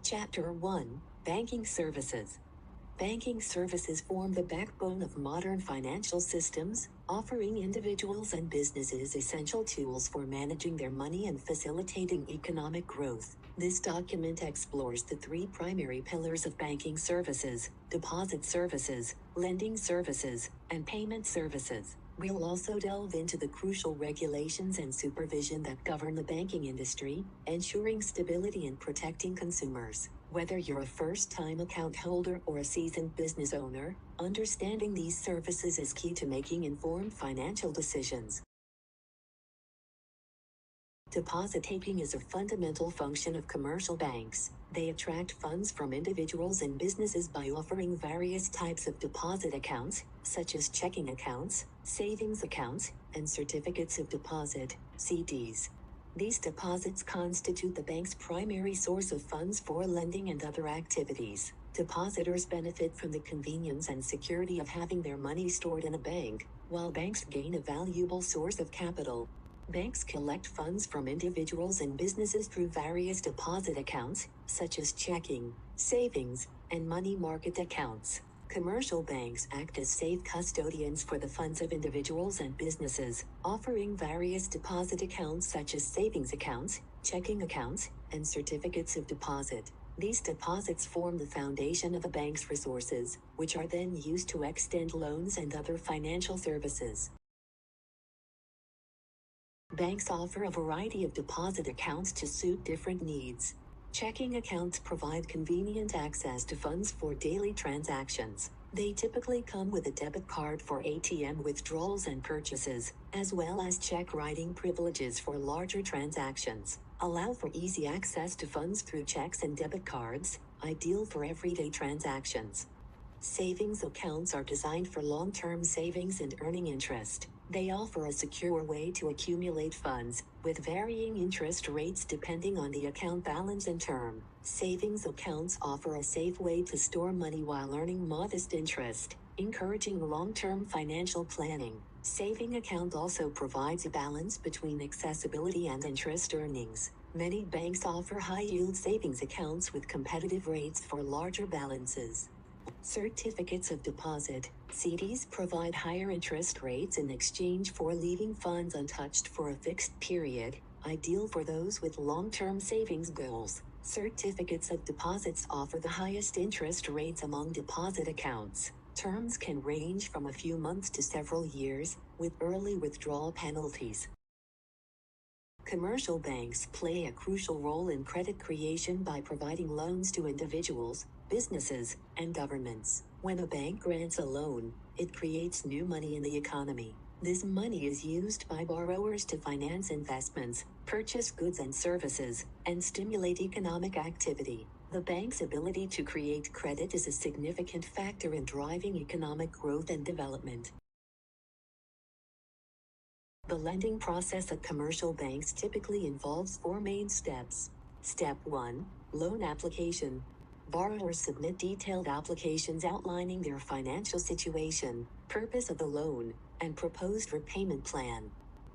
Chapter 1: Banking Services. Banking services form the backbone of modern financial systems, offering individuals and businesses essential tools for managing their money and facilitating economic growth. This document explores the three primary pillars of banking services: deposit services, lending services, and payment services. We'll also delve into the crucial regulations and supervision that govern the banking industry, ensuring stability and protecting consumers. Whether you're a first-time account holder or a seasoned business owner, understanding these services is key to making informed financial decisions. Deposit taking is a fundamental function of commercial banks. They attract funds from individuals and businesses by offering various types of deposit accounts, such as checking accounts, savings accounts, and certificates of deposit, CDs. These deposits constitute the bank's primary source of funds for lending and other activities. Depositors benefit from the convenience and security of having their money stored in a bank, while banks gain a valuable source of capital. Banks collect funds from individuals and businesses through various deposit accounts, such as checking, savings, and money market accounts. Commercial banks act as safe custodians for the funds of individuals and businesses, offering various deposit accounts such as savings accounts, checking accounts, and certificates of deposit. These deposits form the foundation of a bank's resources, which are then used to extend loans and other financial services. Banks offer a variety of deposit accounts to suit different needs. Checking accounts provide convenient access to funds for daily transactions. They typically come with a debit card for ATM withdrawals and purchases, as well as check writing privileges for larger transactions. Allow for easy access to funds through checks and debit cards, ideal for everyday transactions. Savings accounts are designed for long-term savings and earning interest. They offer a secure way to accumulate funds, with varying interest rates depending on the account balance and term. Savings accounts offer a safe way to store money while earning modest interest, encouraging long-term financial planning. Saving account also provides a balance between accessibility and interest earnings. Many banks offer high-yield savings accounts with competitive rates for larger balances. Certificates of deposit, CDs, provide higher interest rates in exchange for leaving funds untouched for a fixed period, ideal for those with long-term savings goals. Certificates of deposits offer the highest interest rates among deposit accounts. Terms can range from a few months to several years, with early withdrawal penalties. Commercial banks play a crucial role in credit creation by providing loans to individuals, businesses, and governments. When a bank grants a loan, it creates new money in the economy. This money is used by borrowers to finance investments, purchase goods and services, and stimulate economic activity. The bank's ability to create credit is a significant factor in driving economic growth and development. The lending process at commercial banks typically involves four main steps. Step 1: Loan application. Borrowers submit detailed applications outlining their financial situation, purpose of the loan, and proposed repayment plan.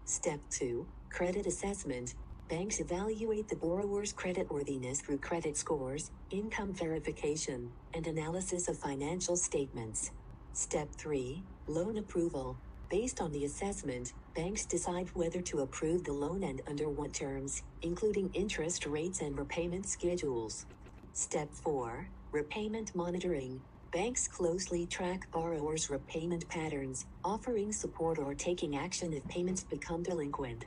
Step 2: Credit assessment. Banks evaluate the borrower's creditworthiness through credit scores, income verification, and analysis of financial statements. Step 3: Loan approval. Based on the assessment, banks decide whether to approve the loan and under what terms, including interest rates and repayment schedules. Step 4: Repayment monitoring. Banks closely track borrowers' repayment patterns, offering support or taking action if payments become delinquent.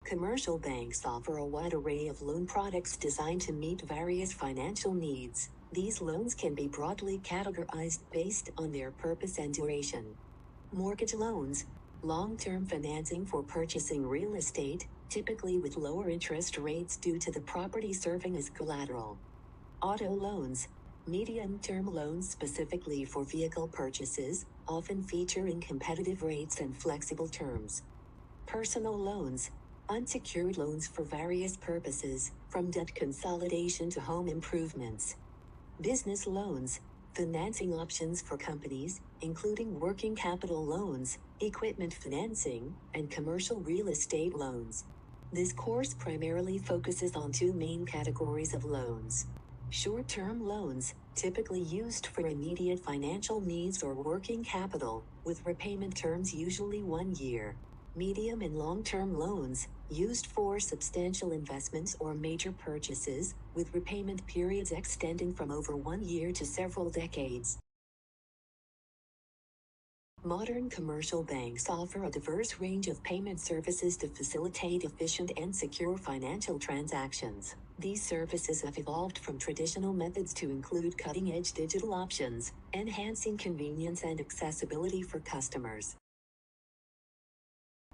Commercial banks offer a wide array of loan products designed to meet various financial needs. These loans can be broadly categorized based on their purpose and duration. Mortgage loans, long-term financing for purchasing real estate, typically with lower interest rates due to the property serving as collateral. Auto loans, medium-term loans specifically for vehicle purchases, often featuring competitive rates and flexible terms. Personal loans, unsecured loans for various purposes, from debt consolidation to home improvements. Business loans, financing options for companies, including working capital loans, equipment financing, and commercial real estate loans. This course primarily focuses on two main categories of loans. Short-term loans, typically used for immediate financial needs or working capital, with repayment terms usually 1 year. Medium and long-term loans, used for substantial investments or major purchases, with repayment periods extending from over 1 year to several decades. Modern commercial banks offer a diverse range of payment services to facilitate efficient and secure financial transactions. These services have evolved from traditional methods to include cutting-edge digital options, enhancing convenience and accessibility for customers.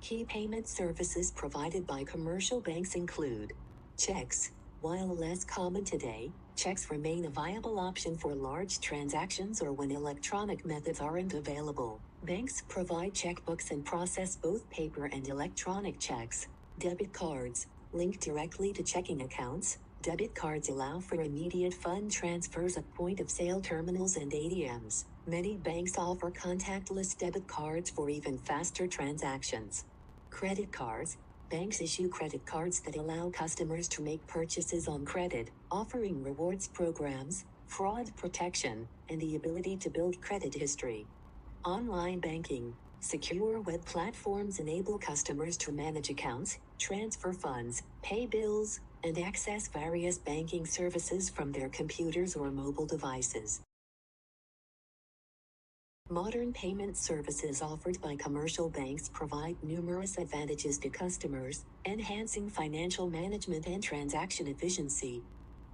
Key payment services provided by commercial banks include checks. While less common today, checks remain a viable option for large transactions or when electronic methods aren't available. Banks provide checkbooks and process both paper and electronic checks. Debit cards, linked directly to checking accounts. Debit cards allow for immediate fund transfers at point-of-sale terminals and ATMs. Many banks offer contactless debit cards for even faster transactions. Credit cards. Banks issue credit cards that allow customers to make purchases on credit, offering rewards programs, fraud protection, and the ability to build credit history. Online banking. Secure web platforms enable customers to manage accounts, transfer funds, pay bills, and access various banking services from their computers or mobile devices. Modern payment services offered by commercial banks provide numerous advantages to customers, enhancing financial management and transaction efficiency.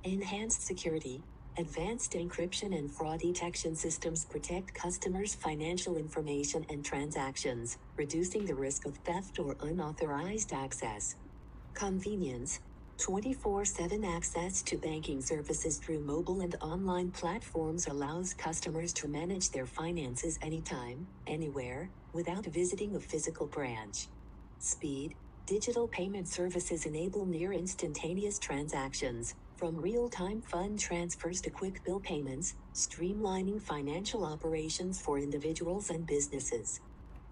Enhanced security. Advanced encryption and fraud detection systems protect customers' financial information and transactions, reducing the risk of theft or unauthorized access. Convenience. 24/7 access to banking services through mobile and online platforms allows customers to manage their finances anytime, anywhere, without visiting a physical branch. Speed. Digital payment services enable near instantaneous transactions, from real-time fund transfers to quick bill payments, streamlining financial operations for individuals and businesses.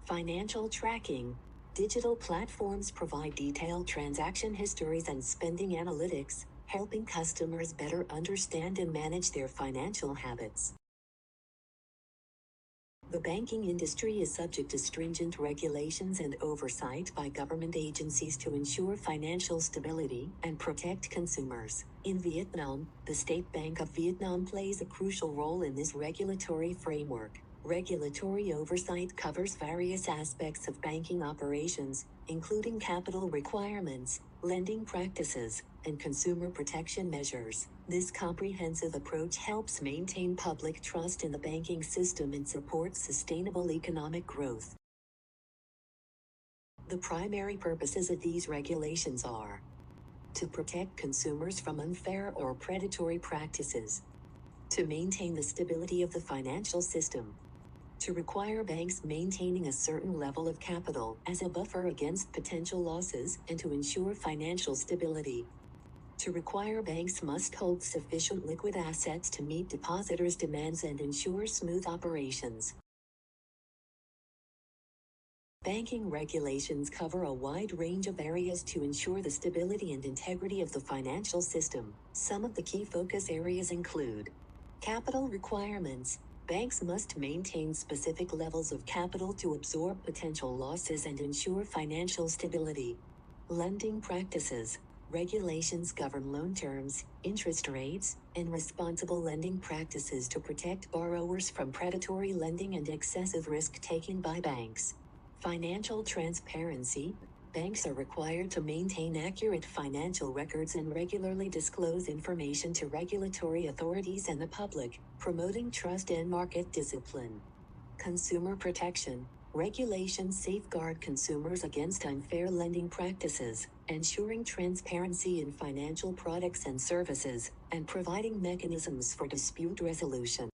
Financial tracking. Digital platforms provide detailed transaction histories and spending analytics, helping customers better understand and manage their financial habits. The banking industry is subject to stringent regulations and oversight by government agencies to ensure financial stability and protect consumers. In Vietnam, the State Bank of Vietnam plays a crucial role in this regulatory framework. Regulatory oversight covers various aspects of banking operations, including capital requirements, lending practices, and consumer protection measures. This comprehensive approach helps maintain public trust in the banking system and supports sustainable economic growth. The primary purposes of these regulations are to protect consumers from unfair or predatory practices, to maintain the stability of the financial system, to require banks maintaining a certain level of capital as a buffer against potential losses and to ensure financial stability, to require banks must hold sufficient liquid assets to meet depositors' demands and ensure smooth operations. Banking regulations cover a wide range of areas to ensure the stability and integrity of the financial system. Some of the key focus areas include capital requirements. Banks must maintain specific levels of capital to absorb potential losses and ensure financial stability. Lending practices. Regulations govern loan terms, interest rates, and responsible lending practices to protect borrowers from predatory lending and excessive risk-taking by banks. Financial transparency. Banks are required to maintain accurate financial records and regularly disclose information to regulatory authorities and the public, promoting trust and market discipline. Consumer protection. Regulations safeguard consumers against unfair lending practices, ensuring transparency in financial products and services, and providing mechanisms for dispute resolution.